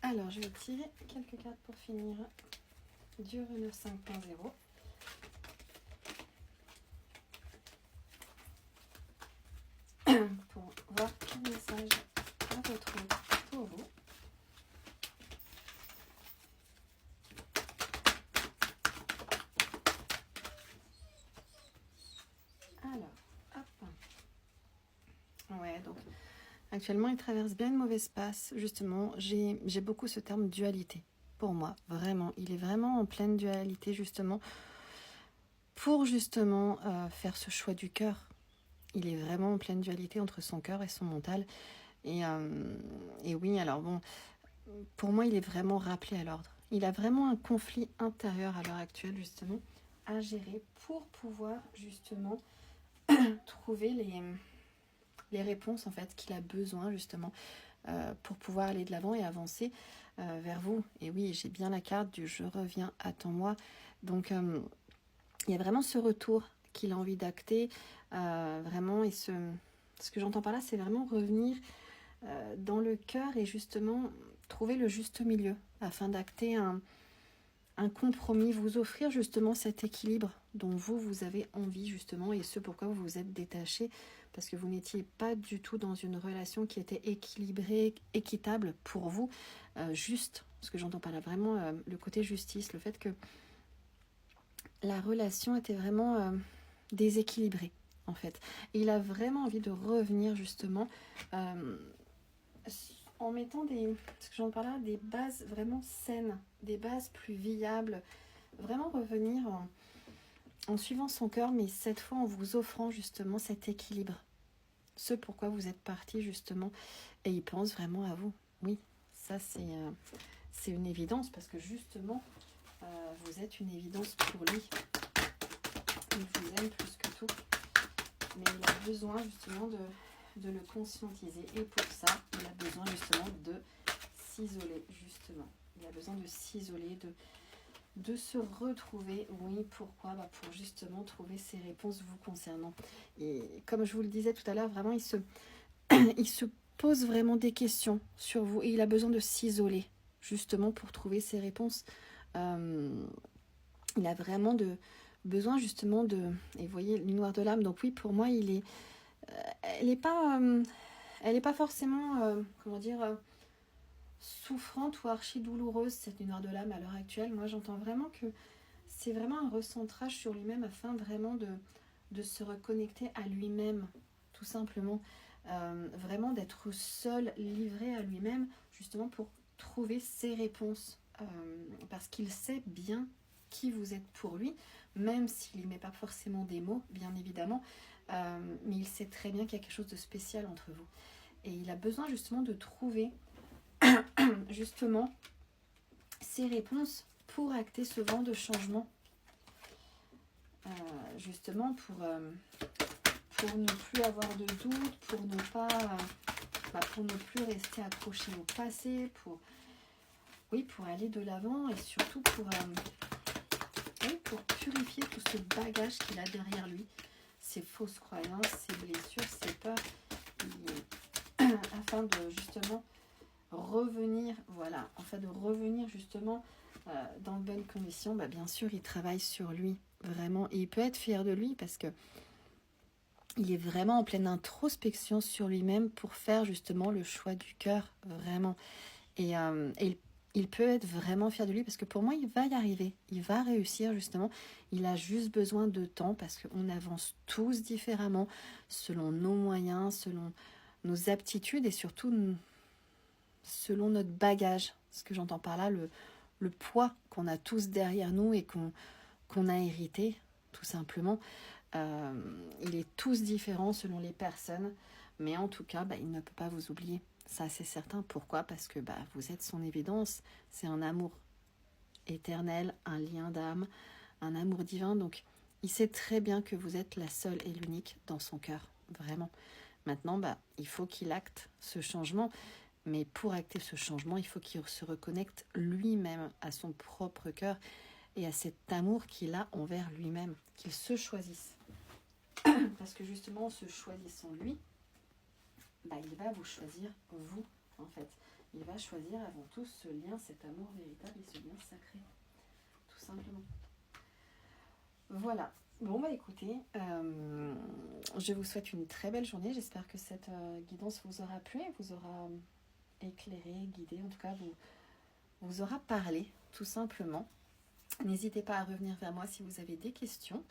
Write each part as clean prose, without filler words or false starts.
Alors, je vais tirer quelques cartes pour finir du Runner 5.0. Pour voir quel message à votre pour vous. Alors, hop. Ouais, donc actuellement, il traverse bien une mauvaise passe. Justement, j'ai beaucoup ce terme dualité. Pour moi, vraiment, il est vraiment en pleine dualité, justement, pour justement faire ce choix du cœur. Il est vraiment en pleine dualité entre son cœur et son mental. Et oui, alors bon, pour moi, il est vraiment rappelé à l'ordre. Il a vraiment un conflit intérieur à l'heure actuelle, justement, à gérer pour pouvoir, justement, trouver les réponses, en fait, qu'il a besoin, justement, pour pouvoir aller de l'avant et avancer vers vous. Et oui, j'ai bien la carte du « je reviens, attends-moi ». Donc, il y a vraiment ce retour qu'il a envie d'acter, vraiment, et ce que j'entends par là, c'est vraiment revenir dans le cœur et justement trouver le juste milieu afin d'acter un compromis, vous offrir justement cet équilibre dont vous avez envie justement et ce pourquoi vous vous êtes détaché parce que vous n'étiez pas du tout dans une relation qui était équilibrée, équitable pour vous, juste, ce que j'entends par là, vraiment le côté justice, le fait que la relation était vraiment déséquilibrée en fait. Et il a vraiment envie de revenir justement en mettant ce que j'entends par là, des bases vraiment saines, des bases plus viables, vraiment revenir en suivant son cœur, mais cette fois en vous offrant justement cet équilibre. Ce pourquoi vous êtes parti justement, et il pense vraiment à vous. Oui, ça c'est une évidence, parce que justement, vous êtes une évidence pour lui. Il vous aime plus que tout, mais il a besoin justement de le conscientiser, et pour ça, il a besoin justement de s'isoler, justement. Il a besoin de s'isoler, de se retrouver. Oui, pourquoi ? Pour justement trouver ces réponses vous concernant. Et comme je vous le disais tout à l'heure, vraiment, il se pose vraiment des questions sur vous, et il a besoin de s'isoler, justement, pour trouver ces réponses. Il a vraiment besoin, justement, et vous voyez, le noir de l'âme, donc oui, pour moi, elle n'est pas forcément, souffrante ou archi douloureuse, cette lumière de l'âme à l'heure actuelle. Moi, j'entends vraiment que c'est vraiment un recentrage sur lui-même afin vraiment de se reconnecter à lui-même, tout simplement. Vraiment d'être seul, livré à lui-même, justement pour trouver ses réponses. Parce qu'il sait bien qui vous êtes pour lui, même s'il n'y met pas forcément des mots, bien évidemment. Mais il sait très bien qu'il y a quelque chose de spécial entre vous. Et il a besoin justement de trouver justement ces réponses pour acter ce vent de changement, justement pour ne plus avoir de doute, pour ne plus rester accroché au passé, pour aller de l'avant, et surtout pour purifier tout ce bagage qu'il a derrière lui, ses fausses croyances, ses blessures, ses peurs, afin de justement revenir justement dans de bonnes conditions. Bien sûr, il travaille sur lui, vraiment, et il peut être fier de lui parce que il est vraiment en pleine introspection sur lui-même pour faire justement le choix du cœur, vraiment. Et il peut être vraiment fier de lui parce que pour moi, il va y arriver. Il va réussir, justement. Il a juste besoin de temps parce qu'on avance tous différemment selon nos moyens, selon nos aptitudes et surtout selon notre bagage. Ce que j'entends par là, le poids qu'on a tous derrière nous et qu'on a hérité, tout simplement. Il est tous différent selon les personnes, mais en tout cas, il ne peut pas vous oublier. Ça, c'est certain. Pourquoi ? Parce que vous êtes son évidence. C'est un amour éternel, un lien d'âme, un amour divin. Donc, il sait très bien que vous êtes la seule et l'unique dans son cœur. Vraiment. Maintenant, il faut qu'il acte ce changement. Mais pour acter ce changement, il faut qu'il se reconnecte lui-même à son propre cœur et à cet amour qu'il a envers lui-même, qu'il se choisisse. Parce que justement, en se choisissant lui, il va vous choisir vous, en fait. il va choisir avant tout ce lien, cet amour véritable et ce lien sacré, tout simplement. Voilà. Bon bah écoutez, je vous souhaite une très belle journée. J'espère que cette guidance vous aura plu et vous aura éclairé, guidé, en tout cas vous aura parlé, tout simplement. N'hésitez pas à revenir vers moi si vous avez des questions.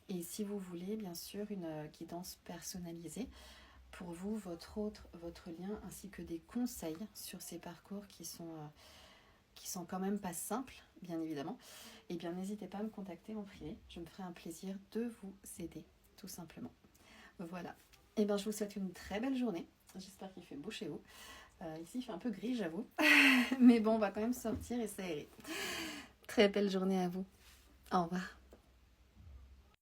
Et si vous voulez, bien sûr, une guidance personnalisée pour vous, votre lien, ainsi que des conseils sur ces parcours qui sont quand même pas simples, bien évidemment, eh bien n'hésitez pas à me contacter en privé. Je me ferai un plaisir de vous aider, tout simplement. Voilà. Et bien je vous souhaite une très belle journée. J'espère qu'il fait beau chez vous. Ici, il fait un peu gris, j'avoue. Mais bon, on va quand même sortir et s'aérer. Très belle journée à vous. Au revoir.